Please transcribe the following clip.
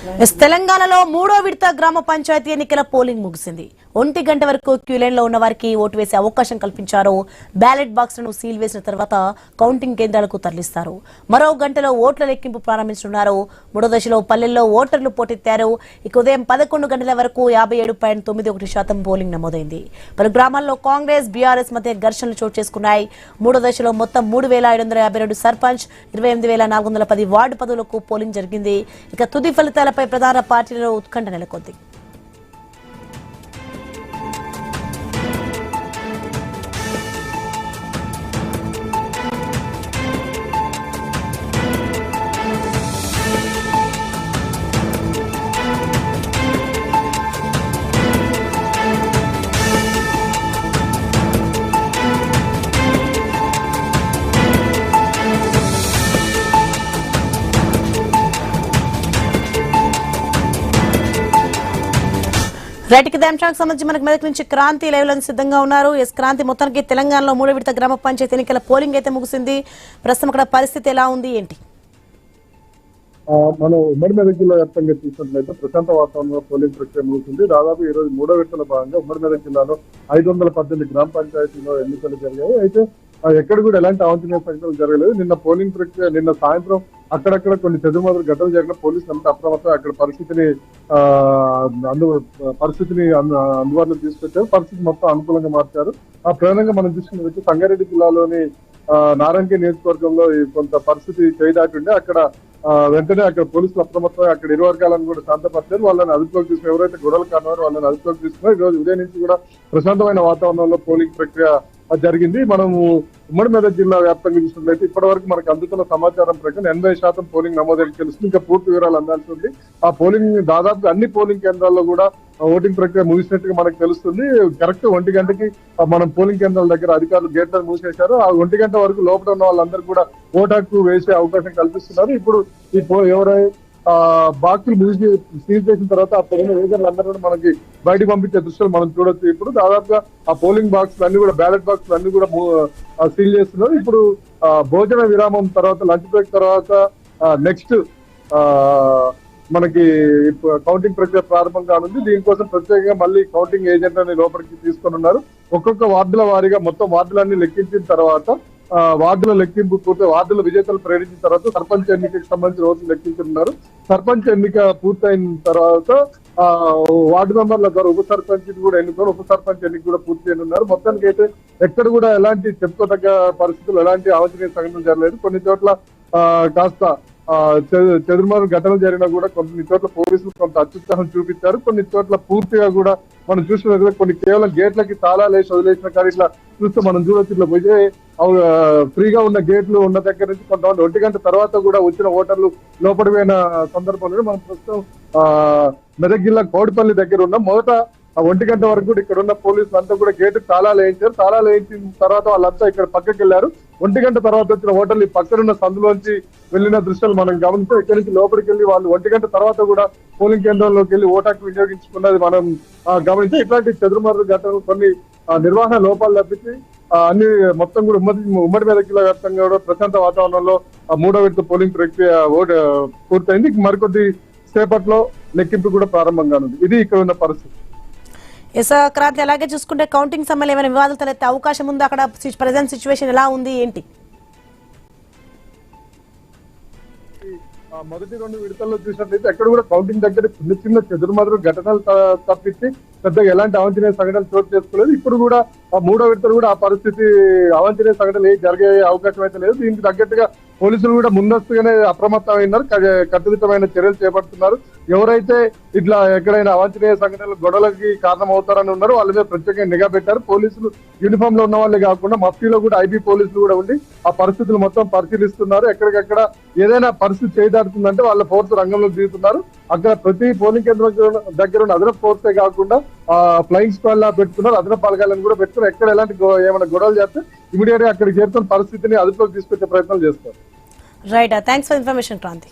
తెలంగాణలో మూడో విడత గ్రామ పంచాయతీ ఎన్నికల పోలింగ్ ముగిసింది. 1 గంట వరకు క్యూ లైన్ లో ఉన్న వారికి ఓటు వేసే అవకాశం కల్పించారు. బ్యాలెట్ బాక్స్లను సీల్ వేసిన తర్వాత కౌంటింగ్ కేంద్రాలకు తరలిస్తారు. మరో గంటలో ఓట్ల లెక్కింపు ప్రారంభించనున్నారు. మూడో దశలో పల్లెల్లో ఓటర్లు పోటెత్తారు. ఇక ఉదయం 11 గంటల వరకు 57.91% పోలింగ్ నమోదైంది. పలు గ్రామాల్లో కాంగ్రెస్ బీఆర్ఎస్ మధ్య ఘర్షణలు చోటు చేసుకున్నాయి. మూడో దశలో మొత్తం 3,552 సర్పంచ్, 28,410 వార్డు పదవులకు పోలింగ్ జరిగింది. ఇక తుది ఫలితాలపై ప్రధాన పార్టీలలో ఉత్కంఠ నెలకొంది. రైట్కి అంశానికి సంబంధించి మనకు మెదక్ నుంచి క్రాంతి లైవ్ లో సిద్ధంగా ఉన్నారు. క్రాంతి, మొత్తానికి తెలంగాణలో మూడో విడత గ్రామ పంచాయతీ ఎన్నికల పోలింగ్ అయితే ముగిసింది. ప్రస్తుతం అక్కడ పరిస్థితి ఎలా ఉంది, ఏంటి? మనం ఉమ్మడి మెదక్ జిల్లా వ్యాప్తంగా చూసినట్లయితే ప్రశాంత వాతావరణంలో పోలింగ్ ప్రక్రియ ముగుతుంది. దాదాపు ఈ రోజు మూడో విడతలో భాగంగా ఉమ్మడి మెదక్ జిల్లాలో 518 గ్రామ పంచాయతీలో ఎన్నికలు జరిగాయి. అయితే ఎక్కడ కూడా ఎలాంటి అవాంఛనీయ సంఘటనలు జరగలేదు. నిన్న పోలింగ్ ప్రక్రియ నిన్న సాయంత్రం అక్కడక్కడ కొన్ని చెదురుమదురు ఘటనలు జరిగిన పోలీసులు అంతా అప్రమత్తం అక్కడ పరిస్థితిని అందుబాటులో తీసుకొచ్చారు. పరిస్థితి మొత్తం అనుకూలంగా మార్చారు. ఆ ప్రధానంగా మనం చూసుకున్నట్లయితే సంగారెడ్డి జిల్లాలోని నారాయణగిరి నియోజకవర్గంలో కొంత పరిస్థితి చేదాటుండే అక్కడ వెంటనే అక్కడ పోలీసులు అప్రమత్తం అక్కడ ఇరు వర్గాలను కూడా శాంతపరిచారు. వాళ్ళని అదుపులోకి తీసుకుని ఎవరైతే గొడవలు కానివారో వాళ్ళని అదుపులోకి తీసుకున్నారు. ఈ రోజు ఉదయం నుంచి కూడా ప్రశాంతమైన వాతావరణంలో పోలింగ్ ప్రక్రియ జరిగింది. మనము ఉమ్మడి మెదక్ జిల్లా వ్యాప్తంగా చూసినట్లయితే ఇప్పటి వరకు మనకు అందుతున్న సమాచారం ప్రకారం 80% పోలింగ్ నమోదైన తెలుస్తుంది. ఇంకా పూర్తి వివరాలు అందాల్సి ఉంది. ఆ పోలింగ్ దాదాపు అన్ని పోలింగ్ కేంద్రాల్లో కూడా ఓటింగ్ ప్రక్రియ ముగిసినట్టుగా మనకు తెలుస్తుంది. కరెక్ట్ 1 గంటకి మనం పోలింగ్ కేంద్రాల దగ్గర అధికారులు గేట్లను మూసేశారు. ఆ 1 గంట వరకు లోపల ఉన్న వాళ్ళందరూ కూడా ఓటు హక్కు వేసే అవకాశం కల్పిస్తున్నారు. ఇప్పుడు ఎవరైతే బాక్సులు మూసి సీల్ చేసిన తర్వాత ఆ పోలింగ్ ఏజెంట్లు అందరూ కూడా మనకి బయటకు పంపించే దృశ్యాలు మనం చూడొచ్చు. ఇప్పుడు దాదాపుగా ఆ పోలింగ్ బాక్సులు అన్ని కూడా బ్యాలెట్ బాక్సులు అన్ని కూడా సీల్ చేస్తున్నారు. ఇప్పుడు భోజన విరామం తర్వాత లంచ్ బ్రేక్ తర్వాత నెక్స్ట్ మనకి కౌంటింగ్ ప్రక్రియ ప్రారంభం కానుంది. దీనికోసం ప్రత్యేకంగా మళ్ళీ కౌంటింగ్ ఏజెంట్లని లోపలికి తీసుకొని ఉన్నారు. ఒక్కొక్క వార్డుల వారీగా మొత్తం వార్డులన్నీ లెక్కించిన తర్వాత వార్డుల లెక్కింపు పూర్తి వార్డుల విజేతలు ప్రకటించిన తర్వాత సర్పంచ్ ఎన్నికకి సంబంధించిన ఓట్లు లెక్కించున్నారు. సర్పంచ్ ఎన్నిక పూర్తయిన తర్వాత వార్డు మెంబర్ల ద్వారా ఉప సర్పంచ్ కూడా ఎన్నుకొని ఉప సర్పంచ్ ఎన్నిక కూడా పూర్తి చేయనున్నారు. మొత్తానికి అయితే ఎక్కడ కూడా ఎలాంటి చెప్పుకోదగ్గ పరిస్థితులు ఎలాంటి అవాంఛనీయ సంఘటనలు జరగలేదు. కొన్ని చోట్ల కాస్త చెదురుమరు ఘటనలు జరిగినా కూడా కొన్ని చోట్ల పోలీసులు కొంత అత్యుత్సాహం చూపించారు. కొన్ని చోట్ల పూర్తిగా కూడా మనం చూసినట్లయితే కొన్ని కేవలం గేట్లకి తాళాలు వేసి వదిలేసిన కానీ ఇట్లా చూస్తే మనం చూడొచ్చు. ఇట్లా పోతే ఫ్రీగా ఉన్న గేట్లు ఉన్న దగ్గర నుంచి కొంతమంది 1 గంట తర్వాత కూడా వచ్చిన ఓటర్లు లోపడిపోయిన సందర్భంలో మనం ప్రస్తుతం మెదక్ జిల్లా కోడిపల్లి దగ్గర ఉన్నాం. మొదట 1 గంట వరకు కూడా ఇక్కడ ఉన్న పోలీసులు అంతా కూడా గేటు తాళాలు వేయించారు. తాళాలు వేయించిన తర్వాత వాళ్ళంతా ఇక్కడ పక్కకి వెళ్లారు. 1 గంట తర్వాత వచ్చిన ఓటర్లు పక్కనున్న సందులోంచి వెళ్లిన దృశ్యాలు మనం గమనించాం. ఇక్కడి నుంచి లోపలికి వెళ్లి వాళ్ళు 1 గంట తర్వాత కూడా పోలింగ్ కేంద్రంలోకి వెళ్లి ఓటాకు వినియోగించుకున్నది మనం గమనించాం. ఇట్లాంటి చెదురుమర్రు ఘటనలు కొన్ని నిర్వహణ లోపాలు తప్పించి అన్ని మొత్తం కూడా ఉమ్మడి మెదక్ జిల్లా వ్యాప్తంగా కూడా ప్రశాంత వాతావరణంలో మూడో విడత పోలింగ్ ప్రక్రియ పూర్తయింది. మరికొద్ది సేపట్లో లెక్కింపు కూడా ప్రారంభం కానుంది. ఇది ఇక్కడ ఉన్న పరిస్థితి. క్రాంతి, అలాగే చూసుకుంటే కౌంటింగ్ సమయంలో ఏమైనా వివాదాలు తలెత్తే అవకాశం ఉందా? అక్కడ ప్రెజెంట్ సిచ్యువేషన్ ఎలా ఉంది, ఏంటి? మొదటి 2 విడతల్లో చూసినట్లయితే ఎక్కడ కూడా కౌంటింగ్ దగ్గర చిన్న చెదురుమదురు ఘటనలు తప్పించి పెద్దగా ఎలాంటి అవాంఛనీయ సంఘటనలు చోటు చేసుకోలేదు. ఇప్పుడు కూడా మూడో విడతలు కూడా ఆ పరిస్థితి అవాంఛనీయ సంఘటనలు జరిగే అవకాశం అయితే లేదు. దీనికి తగ్గట్టుగా పోలీసులు కూడా ముందస్తుగానే అప్రమత్తమైనారు. కట్టుదిట్టమైన చర్యలు చేపడుతున్నారు. ఎవరైతే ఇట్లా ఎక్కడైనా అవాంఛనీయ సంఘటనలు గొడవలకి కారణం అవుతారని ఉన్నారో వాళ్ళ మీద ప్రత్యేకంగా నిఘా పెట్టారు. పోలీసులు యూనిఫామ్ లో ఉన్న వాళ్ళే కాకుండా మఫ్టీలో కూడా ఐబీ పోలీసులు కూడా ఉండి ఆ పరిస్థితులు మొత్తం పరిశీలిస్తున్నారు. ఎక్కడికక్కడ ఏదైనా పరిస్థితి చేయదాడుతుందంటే వాళ్ళ ఫోర్స్ రంగంలో దిగుతున్నారు. అక్కడ ప్రతి పోలింగ్ కేంద్రం దగ్గర ఉన్న అదనపు ఫోర్సే కాకుండా ఫ్లయింగ్ స్క్వాడ్ లా పెట్టుకున్నారు. అదనపు బలగాలను కూడా పెట్టుకున్నారు. ఎక్కడ ఎలాంటి ఏమైనా గొడవలు చేస్తే ఇమీడియట్ గా అక్కడికి చేరుతున్న పరిస్థితిని అదుపులోకి తీసుకొచ్చే ప్రయత్నాలు చేస్తారు. Right, thanks for information Kranti.